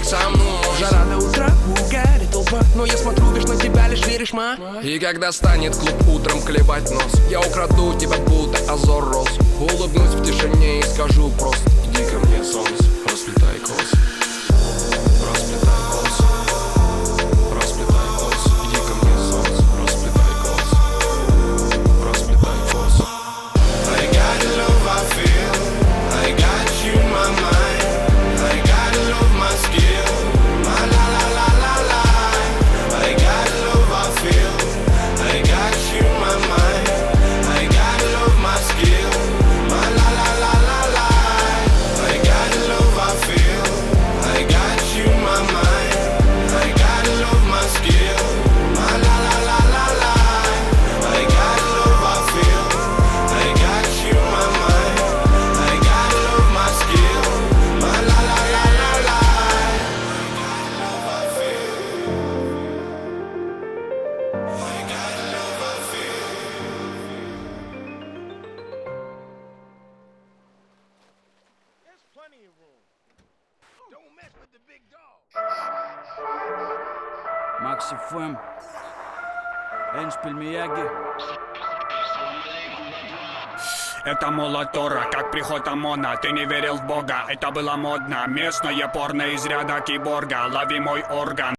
миг со мной. Жара до утра, в угаре толпа, но я смотрю лишь на тебя, лишь веришь, ма. И когда станет клуб утром клевать нос, я украду тебя, будто озор роз. Улыбнусь в тишине и скажу просто: иди ко мне, солнце, расплетай косы. Расплетай косы. Расплетай косы. Иди ко мне, солнце, расплетай косы. Расплетай косы. I got love I feel, I got you in my mind, I got love my skill, my la la la la la. I got love I feel, I got you in my mind, I got love my skill, my la la la la la. I got love I feel, I got you in my mind, I got love my skill, my la la la la la. I got love I feel, I got you in my mind, I got love my skill, my la la la la la. I got love I feel. There's plenty of room. Don't mess with the big dog. Макс ФМ, Эншпиль Мияги. Это молотора, как приход ОМОНа. Ты не верил в Бога, это было модно. Местное порно из ряда киборга. Лови мой орган.